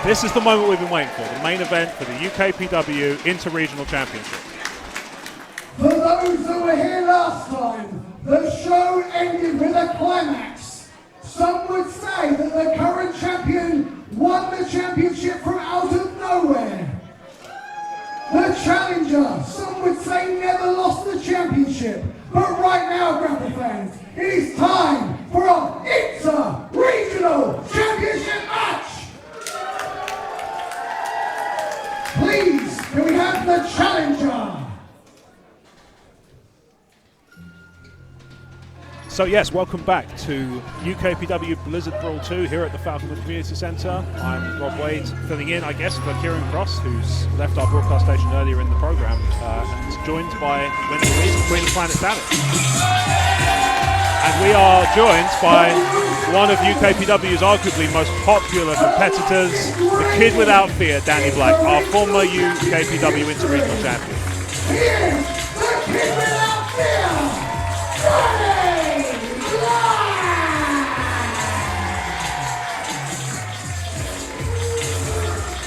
This is the moment we've been waiting for, the main event for the UKPW Inter-Regional Championship. For those that were here last time, the show ended with a climax. Some would say that the current champion won the championship from out of nowhere. The challenger, some would say, never lost the championship. But right now, grapple fans, it is time for our Inter-Regional Championship match. Please, can we have the challenger? So yes, welcome back to UKPW Blizzard Brawl II here at the Falconwood Community Centre. I'm Rob Wade, filling in, I guess, for Kieran Cross, who's left our broadcast station earlier in the programme, and is joined by Wendy Reed, Queen of Planet Dallas. And we are joined by one of UKPW's arguably most popular competitors, the kid without fear, Danny Black, our former UKPW Inter-Regional champion. Here's the kid without fear, Danny Black!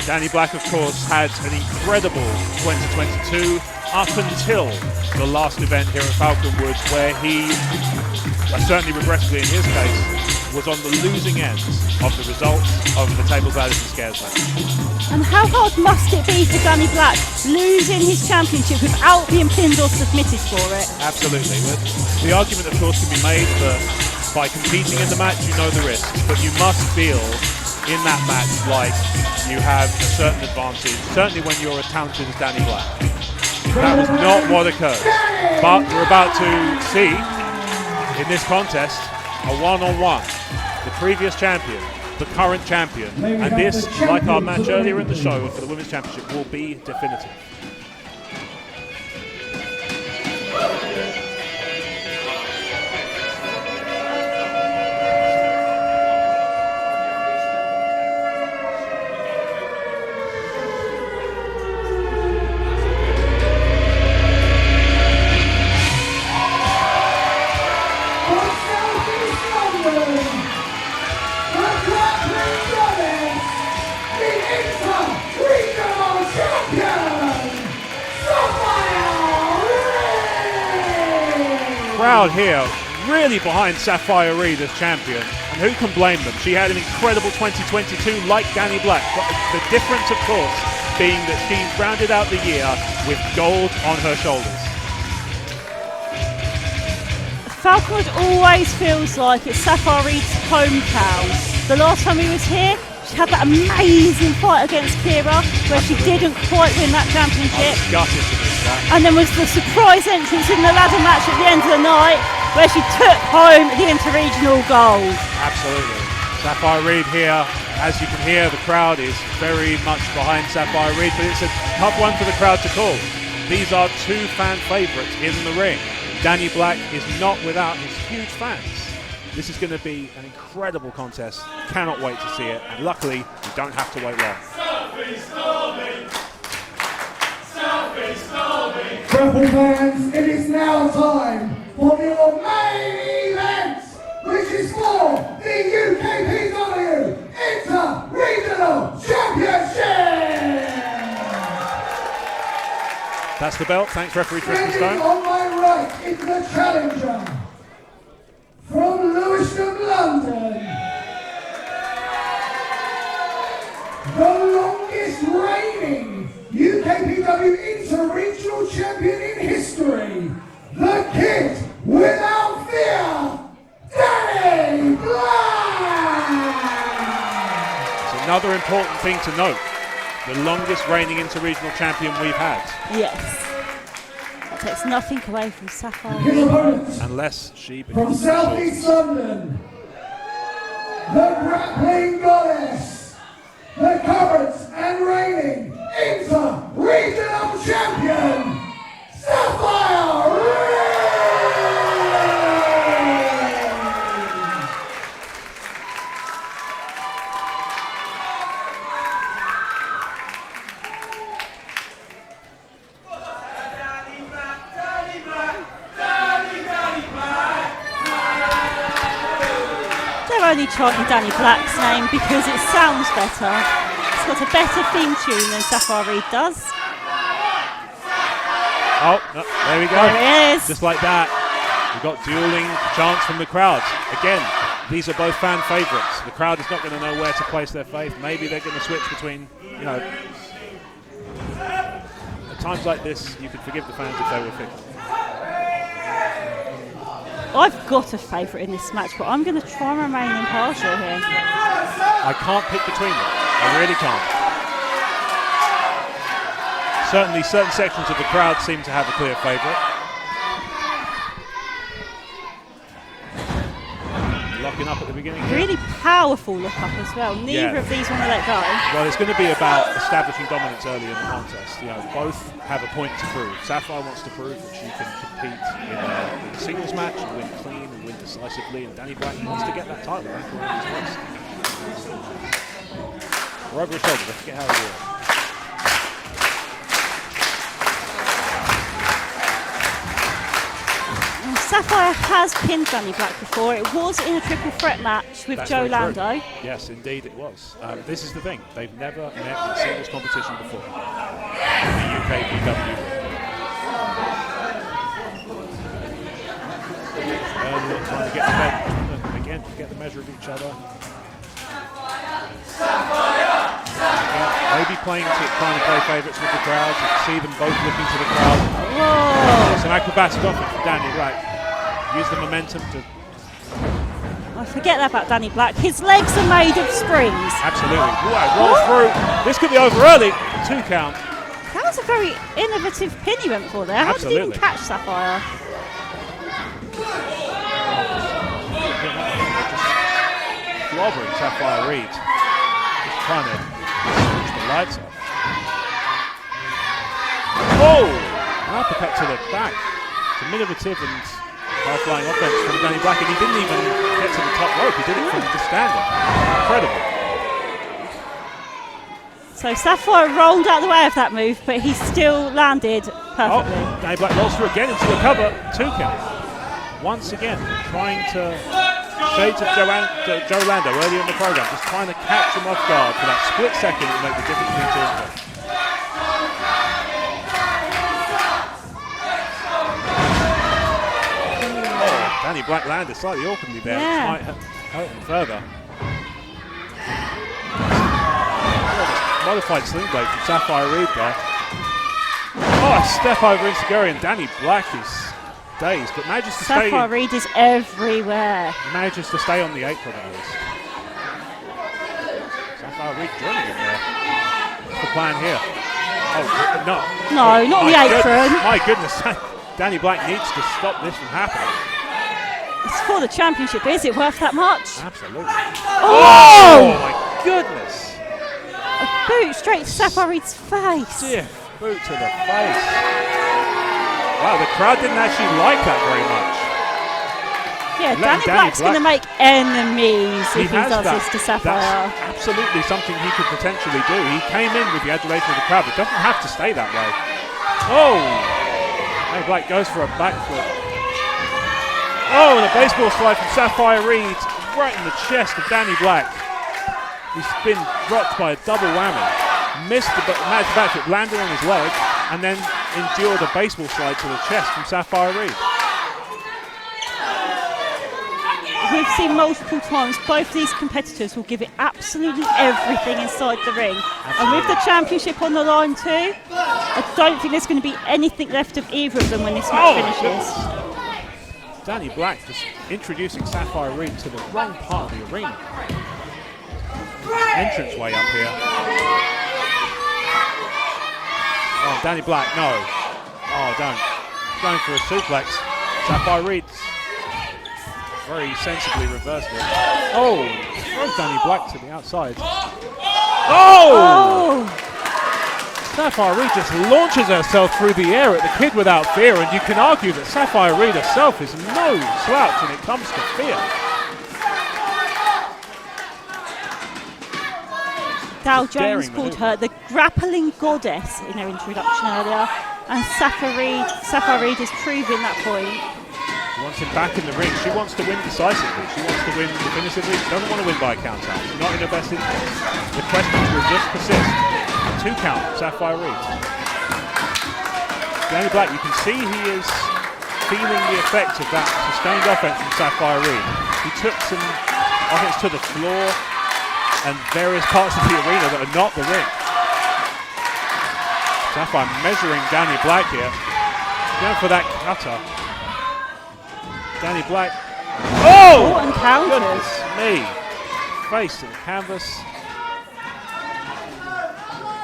Danny Black, of course, had an incredible 2022 up until the last event here at Falconwood, where he, certainly regrettably in his case, was on the losing end of the results of the tables, ladders and scares match. And how hard must it be for Danny Black losing his championship without being pinned or submitted for it? Absolutely. The argument, of course, can be made that by competing in the match, you know the risks, but you must feel in that match like you have a certain advantage, certainly when you're as talented as Danny Black. That was not what occurred. But we're about to see in this contest a one-on-one. The previous champion, the current champion, and this, like our match earlier in the show for the Women's Championship, will be definitive. Crowd here really behind Safire Reed as champion, and who can blame them? She had an incredible 2022 like Danny Black, but the difference, of course, being that she rounded out the year with gold on her shoulders. Falconwood always feels like it's Safire Reed's hometown. The last time he was here, she had that amazing fight against Kira, where she didn't quite win that championship. Gutted to miss that. And then was the surprise entrance in the ladder match at the end of the night, where she took home the Inter-Regional gold. Absolutely. Safire Reed here, as you can hear, the crowd is very much behind Safire Reed, but it's a tough one for the crowd to call. These are two fan favourites in the ring. Danny Black is not without his huge fans. This is going to be an incredible contest. Cannot wait to see it, and luckily we don't have to wait long. Grapple fans, it is now time for your main event, which is for the UKPW Inter-Regional Championship! That's the belt. Thanks, referee Tristan Stone. On my right is the challenger from Lewisham, London, the longest reigning UKPW Inter-Regional Champion in history, the kid without fear, Danny Black! It's another important thing to note. The longest reigning Inter-Regional champion we've had. Yes. That takes nothing away from Safire. His opponent, unless she from South East London, the grappling goddess, the current and reigning Inter-Regional Champion, Safire Reed! They're only chanting Danny Black's name because it sounds better. got a better theme tune than Safire Reed does. Oh, no, there we go. There it is. Just like that. We've got dueling chants from the crowd. Again, these are both fan favourites. The crowd is not going to know where to place their faith. Maybe they're going to switch between, you know. At times like this, you can forgive the fans if they were fickle. I've got a favourite in this match, but I'm going to try and remain impartial here. I can't pick between them. I really can't. Certainly, certain sections of the crowd seem to have a clear favourite. Locking up at the beginning here. Really powerful look up as well. Neither of these want to let go. Well, it's going to be about establishing dominance early in the contest. You know, both have a point to prove. Safire wants to prove that she can compete in a singles match and win clean and win decisively, and Danny Black wants to get that title back around his waist. We're over his shoulder. Let's get how it works. Safire has pinned Danny Black before. It was in a triple threat match with Joe Lando. Yes, indeed it was. This is the thing. They've never met in singles competition before. The UKPW. Trying to get the measure of each other. Maybe trying to play favourites with the crowd. You can see them both looking to the crowd. Whoa! Some acrobatic offense from Danny Black. Use the momentum to... I forget that about Danny Black. His legs are made of springs. Absolutely. Wow, rolls through. This could be over early. 2 count. That was a very innovative pin he went for there. How did he even catch Safire? Just clobbering Safire Reed. Just trying to switch the lights off. Oh! An uppercut to the back. It's a innovative and high-flying offense from Danny Black, and he didn't even get to the top rope. He did it from just standing. Incredible. So Safire rolled out the way of that move, but he still landed perfectly. Oh, Danny Black rolls through again into the cover. 2 count. Once again, trying to shades of Joe Lando earlier in the program, just trying to catch him off guard for that split second to make the difference between 2 and 3. Danny Black landed slightly awkwardly there, which might hurt him further. Modified sling blade from Safire Reed there. Oh, a step over Inseguri, and Danny Black is dazed, but manages to stay. Safire Reed is everywhere. Manages to stay on the apron at least. Safire Reed joining him there. What's the plan here? Oh, no. No, not on the apron. My goodness, Danny Black needs to stop this from happening. It's for the championship. Is it worth that much? Absolutely. Oh! My goodness. A boot straight to Safire Reed's face. Stiff boot to the face. Wow, the crowd didn't actually like that very much. Yeah, Danny Black's going to make enemies if he does this to Safire. That's absolutely something he could potentially do. He came in with the adulation of the crowd, but doesn't have to stay that way. Oh! Danny Black goes for a backflip. Oh, and a baseball slide from Safire Reed right in the chest of Danny Black. He's been dropped by a double whammy. Missed the match backflip, landed on his leg, and then endured a baseball slide to the chest from Safire Reed. We've seen multiple times both these competitors will give it absolutely everything inside the ring. Absolutely. And with the championship on the line too, I don't think there's going to be anything left of either of them when this match finishes. Danny Black just introducing Safire Reed to the wrong part of the arena. Entranceway up here. Oh, Danny Black, no. Oh, don't. Going for a suplex. Safire Reed very sensibly reversed it. Oh, throws Danny Black to the outside. Oh! Safire Reed just launches herself through the air at the Kid Without Fear, and you can argue that Safire Reed herself is no slouch when it comes to fear. Dow Jones called her the grappling goddess in her introduction earlier, and Safire Reed is proving that point. She wants him back in the ring. She wants to win decisively. She wants to win definitively. She doesn't want to win by a count out. She's not in her best interest. The questions will just persist. 2 count, Safire Reed. Danny Black, you can see he is feeling the effect of that sustained offense from Safire Reed. He took some offense to the floor and various parts of the arena that are not the ring. Safire measuring Danny Black here. Going for that cutter. Danny Black. Oh! And counters. Goodness me. Face to the canvas.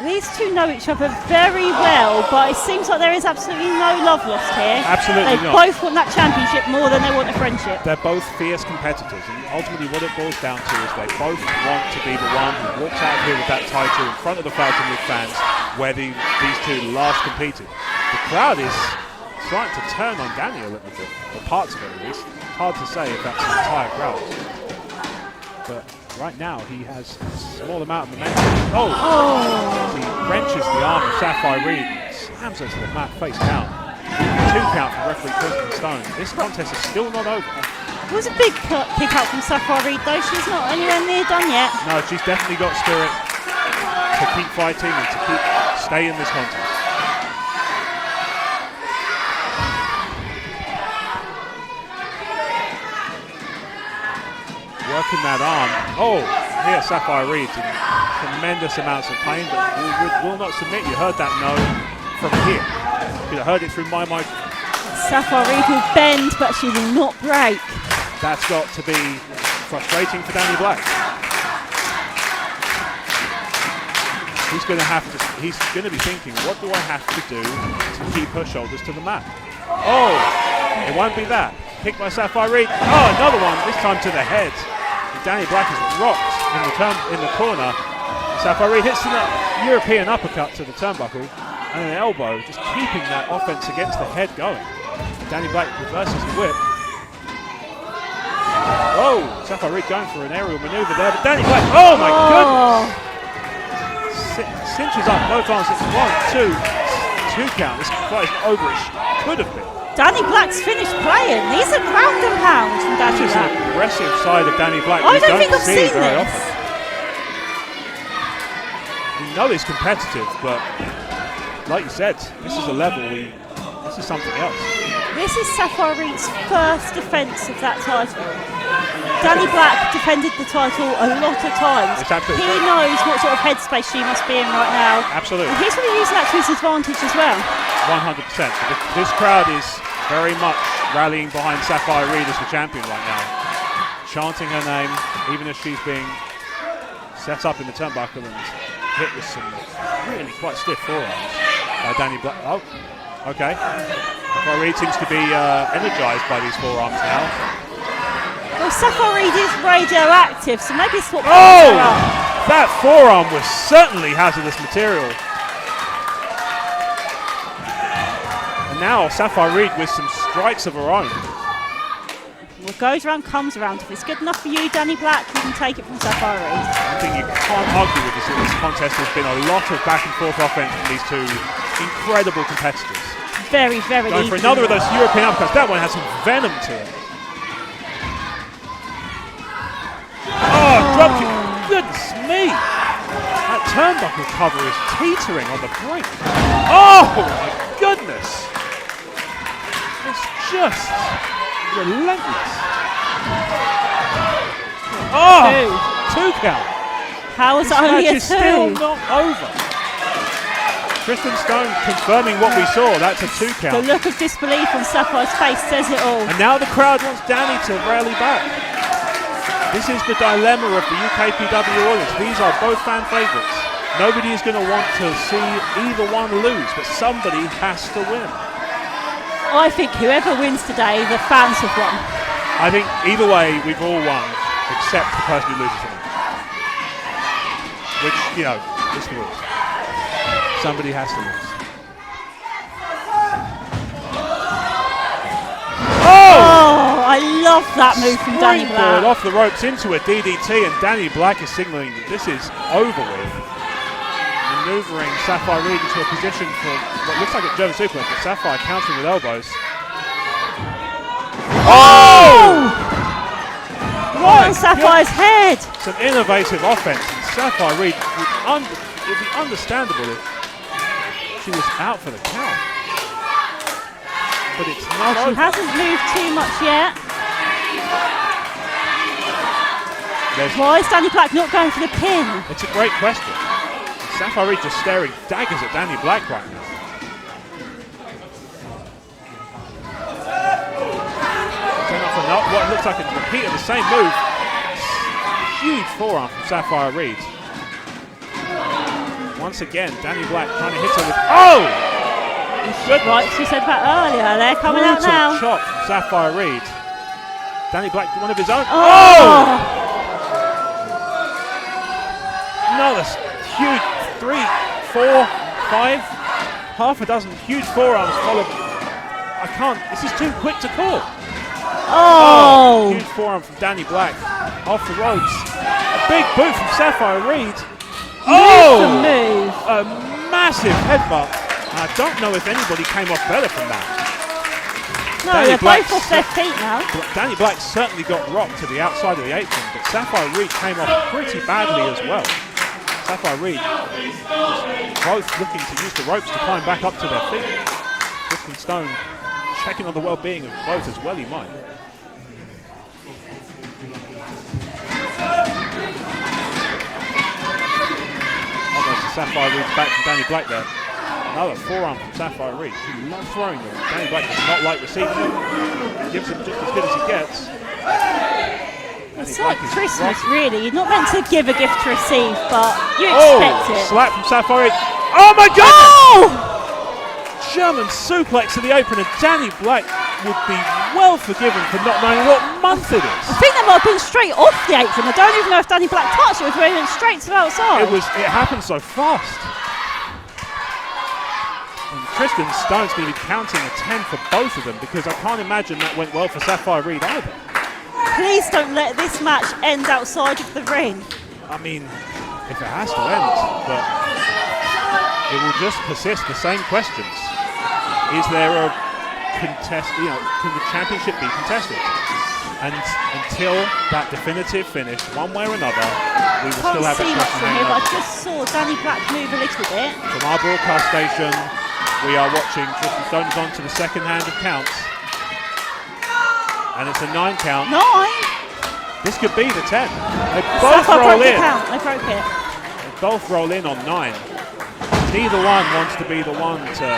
These two know each other very well, but it seems like there is absolutely no love lost here. Absolutely they not. Both want that championship more than they want a friendship. They're both fierce competitors, and ultimately what it boils down to is they both want to be the one who walks out of here with that title in front of the Falconwood fans where these two last competed. The crowd is starting to turn on Danny a little bit, or parts of it at least. Hard to say if that's the entire crowd. But right now he has a small amount of momentum. Oh! He wrenches the arm of Safire Reed, slams her to the mat, face count. 2 count from referee Kristen Stone. This contest is still not over. It was a big kick out from Safire Reed though. She's not anywhere near done yet. No, she's definitely got spirit to keep fighting and to stay in this contest. Working that arm. Oh, here Safire Reed in tremendous amounts of pain, but will not submit. You heard that no from here. You heard it through my microphone. Safire Reed will bend, but she will not break. That's got to be frustrating for Danny Black. He's going to be thinking, what do I have to do to keep her shoulders to the mat? Oh, it won't be that. Kick by Safire Reed. Oh, another one, this time to the head. Danny Black is rocked in the corner. Safire Reed hits the European uppercut to the turnbuckle and an elbow, just keeping that offense against the head going. Danny Black reverses the whip. Oh, Safire Reed going for an aerial maneuver there, but Danny Black, oh my goodness! Cinches up both arms, it's 1, 2 count. This fight is over as could have been. Danny Black's finished playing. These are ground and pound from Danny This is Black. an aggressive side of Danny Black. I don't think I've seen very this. often. We know he's competitive, but like you said, this is a level this is something else. This is Safire Reed's first defence of that title. Danny Black defended the title a lot of times. He knows what sort of headspace she must be in right now. Absolutely. And he's really using that to his advantage as well. 100%. This crowd is very much rallying behind Safire Reed as the champion right now. Chanting her name, even as she's being set up in the turnbuckle and hit with some really quite stiff forearms by Danny Black. Oh, okay. Safire Reed seems to be energized by these forearms now. Well, Safire Reed is radioactive, so maybe it's what Oh! That forearm was certainly hazardous material. And now Safire Reed with some strikes of her own. What goes around comes around. If it's good enough for you, Danny Black, you can take it from Safire Reed. One thing you can't argue with is that this contest has been a lot of back and forth offense from these two incredible competitors. Very, very Going for another of those European uppercuts. That one has some venom to it. Oh, drop kick. Goodness me. That turnbuckle cover is teetering on the brink. Oh, my goodness. It's just relentless. Oh, 2 count. How is it This only match a is still 2? not over. Kristen Stone confirming what we saw. That's a 2 count. The look of disbelief on Safire's face says it all. And now the crowd wants Danny to rally back. This is the dilemma of the UKPW audience. These are both fan favourites. Nobody is going to want to see either one lose, but somebody has to win. I think whoever wins today, the fans have won. I think either way, we've all won, except the person who loses tonight. Which, you know, is the rules. Somebody has to lose. Oh, I love that move from Danny Springboard Black. off the ropes into a DDT, and Danny Black is signalling that this is over with. Maneuvering Safire Reed into a position for what looks like a German suplex, but Safire countering with elbows. Oh! Right on My Safire's head. Some innovative offense. Safire Reed, it would be understandable if she was out for the count. But it's not She over. hasn't moved too much yet. Why is Danny Black not going for the pin? It's a great question. Safire Reed just staring daggers at Danny Black right now. Turn up for what looks like a repeat of the same move. Huge forearm from Safire Reed. Once again, Danny Black trying to hit her with. Oh! Right, she said that earlier. They're coming out Brutal now. chop from Safire Reed. Danny Black, one of his own. Oh! Another huge 3, 4, 5, half a dozen huge forearms followed. I can't. This is too quick to call. Oh! Huge forearm from Danny Black off the ropes. A big boot from Safire Reed. Move. A massive headbutt. I don't know if anybody came off better from that. No, Danny they're Black both off their feet now. Danny Black certainly got rocked to the outside of the apron, but Safire Reed came off pretty badly as well. Safire Reed both looking to use the ropes to climb back up to their feet. Tristan Stone checking on the well-being of both as well he might. Safire Reed's back from Danny Black there. Another forearm from Safire Reed. He loves throwing them. Danny Black does not like receiving them. Gives them just as good as he gets. It's like Christmas, really. You're not meant to give a gift to receive, but you expect it. Slap from Safire Reed. Oh my goodness! Oh! German suplex to the apron, and Danny Black would be well forgiven for not knowing what month it is. I think that might have been straight off the apron. I don't even know if Danny Black touched it. It went straight to the outside. It happened so fast. And Tristan Stone's going to be counting a 10 for both of them, because I can't imagine that went well for Safire Reed either. Please don't let this match end outside of the ring. I mean, if it has to end, but it will just persist the same questions. Is there a contest? Can the championship be contested? And until that definitive finish, one way or another, we will still have that Can't see much question from here, but I hanging over. just saw Danny Black move a little bit. From our broadcast station, we are watching Tristan Stone's on to the second hand of counts. And it's a 9 count. 9? This could be the 10. They both roll in. They broke it. They both roll in on 9. Neither one wants to be the one to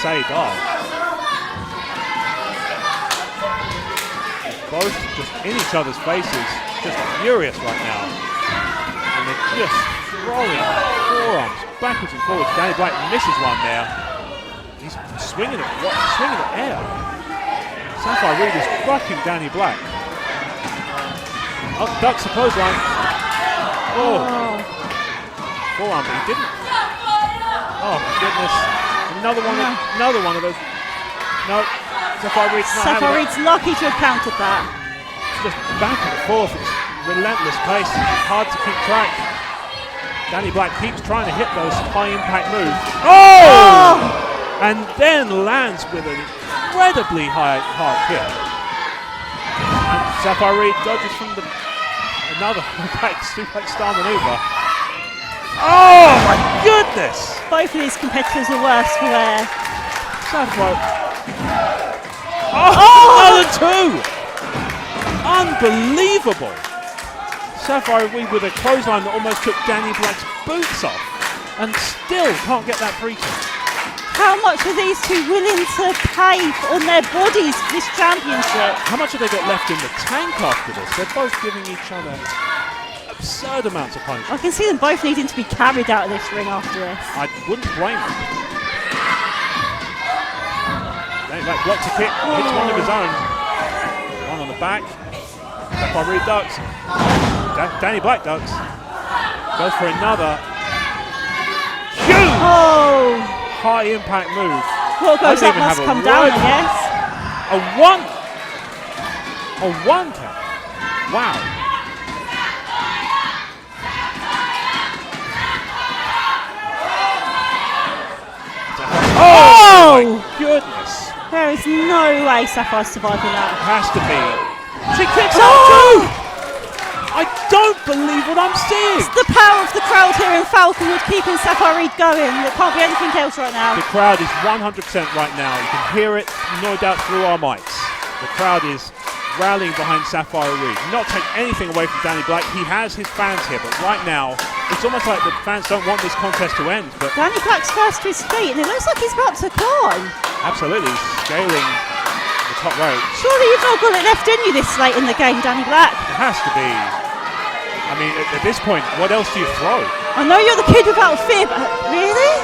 say die. Both just in each other's faces, just furious right now. And they're just throwing forearms backwards and forwards. Danny Black misses one there. He's swinging it air. Safire Reed is fucking Danny Black. Up ducks the clothesline. Oh. Forearm, but he didn't. Oh my goodness. Another one of those. No. Safire Reed's not Safire Reed's lucky to have countered that. It's just back and forth. It's relentless pace. It's hard to keep track. Danny Black keeps trying to hit those high impact moves. Oh! And then lands with an incredibly hard kick. And Safire Reed dodges from another back suplex style maneuver. Oh my goodness! Both of these competitors are worse for wear. Safire. Another 2! Unbelievable! Safire Reed with a clothesline that almost took Danny Black's boots off, and still can't get that pre-kick. How much are these two willing to pay on their bodies for this championship? How much have they got left in the tank after this? They're both giving each other absurd amounts of punishment. I can see them both needing to be carried out of this ring after this. I wouldn't blame them. Danny Black blocks a kick, hits one of his own. One on the back. Safire Reed ducks. Danny Black ducks. Goes for another. Huge! Oh! High impact move. What goes up must come down, I guess. A 1 count. Wow. Oh! My goodness. There is There's no way Safire's surviving that. Has to be. She kicks out too! I don't believe what I'm seeing! It's the power of the crowd here in Falconwood keeping Safire Reed going. There can't be anything else right now. The crowd is 100% right now. You can hear it, no doubt, through our mics. The crowd is rallying behind Safire Reed. Not take anything away from Danny Black. He has his fans here, but right now, it's almost like the fans don't want this contest to end. But Danny Black's first to his feet, and it looks like he's about to climb. absolutely, scaling the top rope. Surely you've not got it left in you this late in the game, Danny Black. It has to be. I mean, at this point, what else do you throw? I know you're the kid without fear, but really?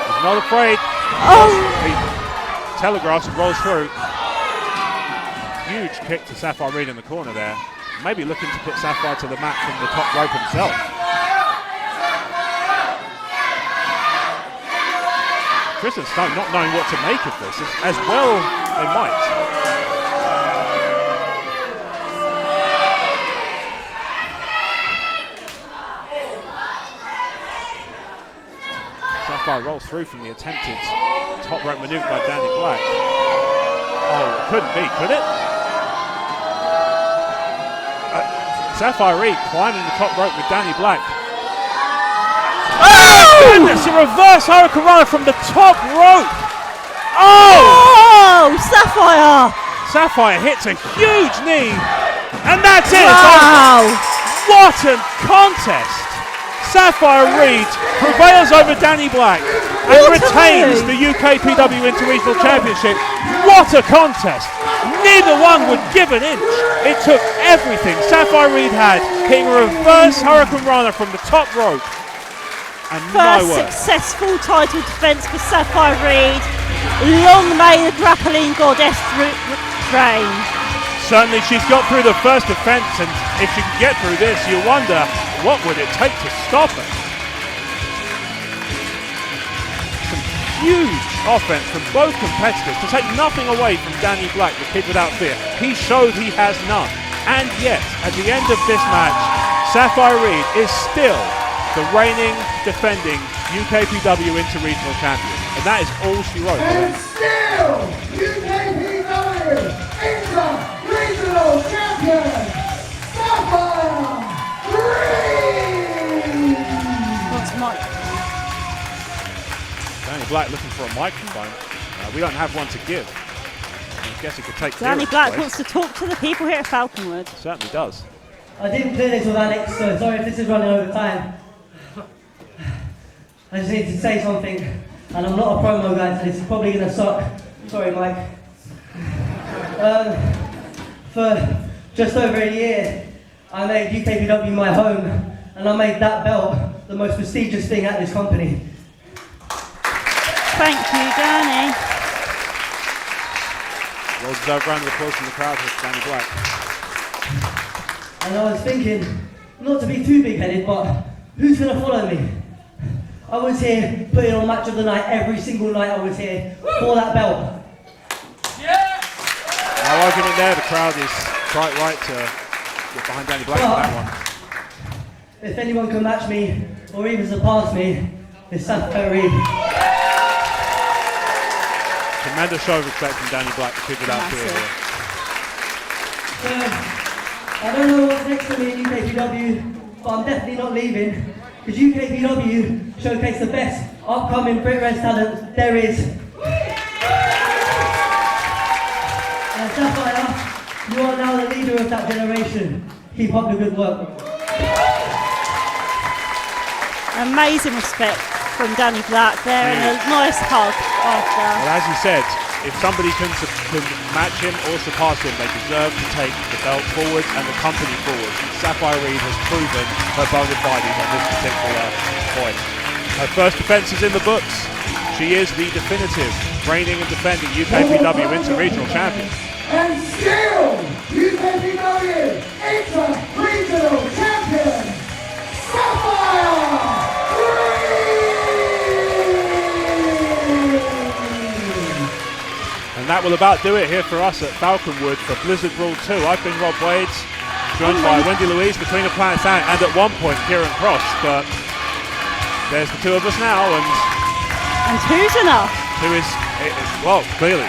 He's not afraid. Oh! He telegraphs and rolls through. Huge kick to Safire Reed in the corner there. Maybe looking to put Safire to the mat from the top rope himself. Kristen Stone not knowing what to make of this, as well they might. Safire rolls through from the attempted top rope maneuver by Danny Black. Oh, it couldn't be, could it? Safire Reed climbing the top rope with Danny Black. Oh! Goodness, a reverse Hurricane Runner from the top rope. Oh! Sapphire! Sapphire hits a huge knee. And that's it. Wow! What a contest. Sapphire Reed prevails over Danny Black and retains the UKPW Inter-Regional Championship. What a contest. Neither one would give an inch. It took everything Safire Reed had, hitting a reverse Hurricane Runner from the top rope. And first successful title defence for Safire Reed. Long may the grappling goddess reign. Certainly she's got through the first defence, and if she can get through this, you wonder what would it take to stop her. Some huge offense from both competitors to take nothing away from Danny Black, the kid without fear. He showed he has none. And yet, at the end of this match, Safire Reed is still the reigning, defending UKPW Inter-Regional champion. And that is all she wrote. And still, UKPW Inter-Regional champion, Safire Reed! What's Mike? Danny Black looking for a microphone. We don't have one to give. I guess he could take Danny Black wants to talk to the people here at Falconwood. Certainly does. I didn't clear this with Alex, so sorry if this is running over time. I just need to say something, and I'm not a promo guy, so this is probably going to suck. Sorry, Mike. For just over a year, I made UKPW my home, and I made that belt the most prestigious thing at this company. Thank you, Danny. Well-deserved round of applause from the crowd for Danny Black. And I was thinking, not to be too big-headed, but who's going to follow me? I was here putting on match of the night every single night I was here for that belt. Yeah! No argument there, the crowd is quite right to get behind Danny Black for that one. If anyone can match me, or even surpass me, it's Safire Reed. Tremendous show of respect from Danny Black, the kid without fear here. I don't know what's next for me in UKPW, but I'm definitely not leaving, because UKPW showcase the best upcoming Brit Res talent there is. And Safire, you are now the leader of that generation. Keep up the good work. Amazing respect from Danny Black there, and a nice hug after. Well, as you said, if somebody can match him or surpass him, they deserve to take the belt forward and the company forward. Safire Reed has proven her bona fides on this particular point. Her first defence is in the books. She is the definitive reigning and defending UKPW Inter-Regional champion. And still, UKPW Inter-Regional champion, Safire And that will about do it here for us at Falconwood for Blizzard Brawl II. I've been Rob Wades, joined by Wendy Louise, Between the Planets and at one point Kieran Cross, but there's the two of us now, and who's enough? Who is Well, clearly.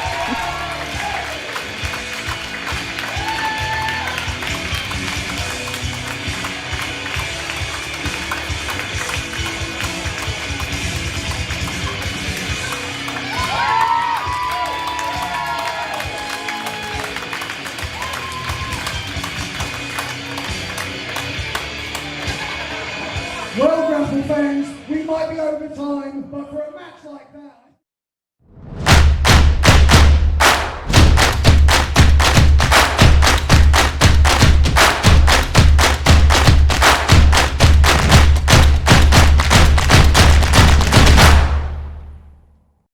Well, Grapple fans, we might be over time, but for a match like that...